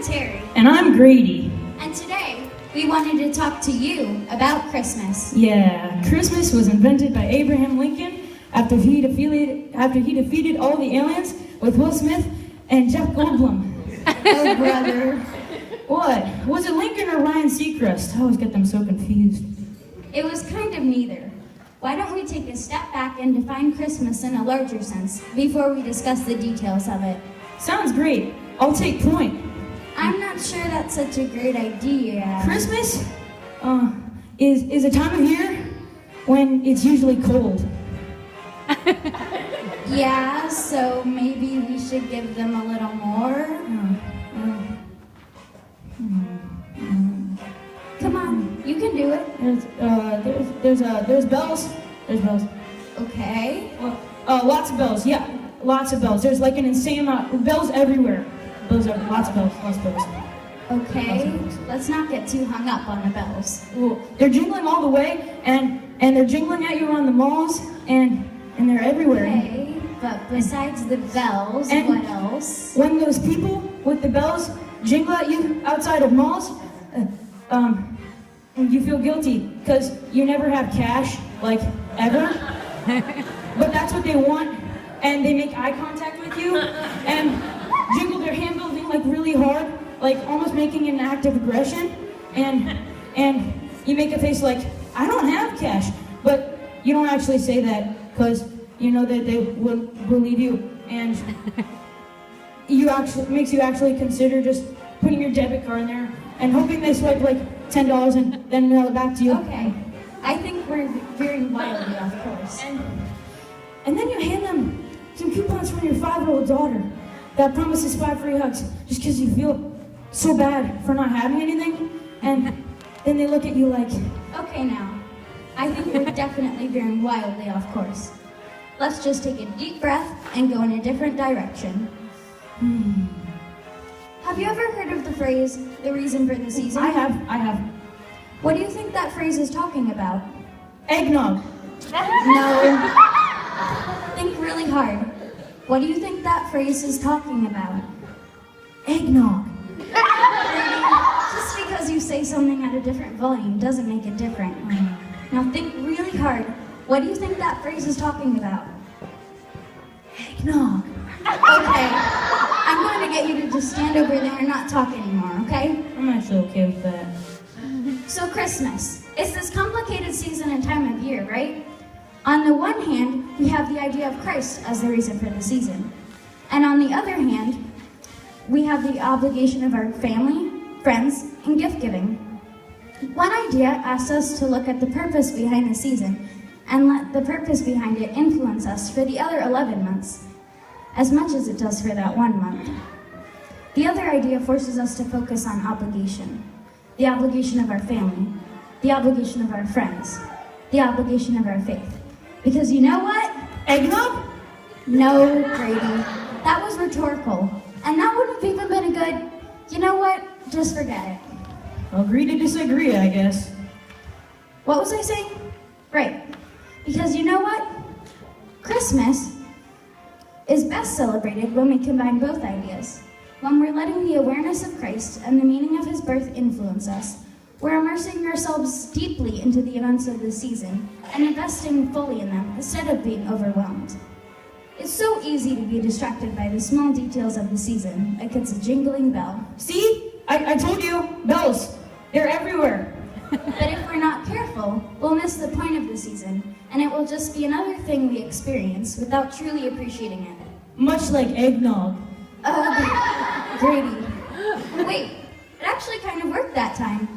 I'm Terry. And I'm Grady. And today, we wanted to talk to you about Christmas. Yeah, Christmas was invented by Abraham Lincoln after he defeated all the aliens with Will Smith and Jeff Goldblum. Oh, brother. What? Was it Lincoln or Ryan Seacrest? I always get them so confused. It was kind of neither. Why don't we take a step back and define Christmas in a larger sense before we discuss the details of it? Sounds great. I'll take point. I'm not sure that's such a great idea. Christmas is a time of year when it's usually cold. Yeah, so theory we should give them a little more. Come on, you can do it. There's bells. There's bells. Okay. Lots of bells. Yeah, lots of bells. There's like an insane amount of bells everywhere. Lots of bells. Lots of bells. Okay. Let's not get too hung up on the bells. Well, they're jingling all the way, and they're jingling at you around the malls, and they're everywhere. Okay, but besides the bells, and what else? When those people with the bells jingle at you outside of malls, you feel guilty because you never have cash, like ever. But that's what they want, and they make eye contact with you and jingle their handle like really hard, like almost making an act of aggression, and you make a face like, I don't have cash, but you don't actually say that because you know that they will believe you, and makes you actually consider just putting your debit card in there and hoping they swipe like $10 and then mail it back to you. Okay, I think we're veering wildly off course. And then you hand them some coupons from your 5-year-old daughter that promises 5 free hugs just because you feel so bad for not having anything, and then they look at you like... Okay now, I think we're definitely veering wildly off course. Let's just take a deep breath and go in a different direction. Have you ever heard of the phrase, the reason for the season? I have. What do you think that phrase is talking about? Eggnog. No. Think really hard. What do you think that phrase is talking about? Eggnog. Just because you say something at a different volume doesn't make it different. Now think really hard. What do you think that phrase is talking about? Eggnog. Okay. I'm going to get you to just stand over there and not talk anymore, okay? I'm actually okay with that. So Christmas. It's this complicated season and time of year, right? On the one hand, we have the idea of Christ as the reason for the season. And on the other hand, we have the obligation of our family, friends, and gift giving. One idea asks us to look at the purpose behind the season and let the purpose behind it influence us for the other 11 months, as much as it does for that 1 month. The other idea forces us to focus on obligation. The obligation of our family, the obligation of our friends, the obligation of our faith. Because you know what? Eggnog? No, Grady. That was rhetorical. And that wouldn't have even been a good, you know what? Just forget it. Agree to disagree, I guess. What was I saying? Right. Because you know what? Christmas is best celebrated when we combine both ideas. When we're letting the awareness of Christ and the meaning of his birth influence us, we're immersing ourselves deeply into the events of the season and investing fully in them instead of being overwhelmed. It's so easy to be distracted by the small details of the season, like it's a jingling bell. See? I told you, bells. They're everywhere. But if we're not careful, we'll miss the point of the season, and it will just be another thing we experience without truly appreciating it. Much like eggnog. Oh, Grady. Wait, it actually kind of worked that time.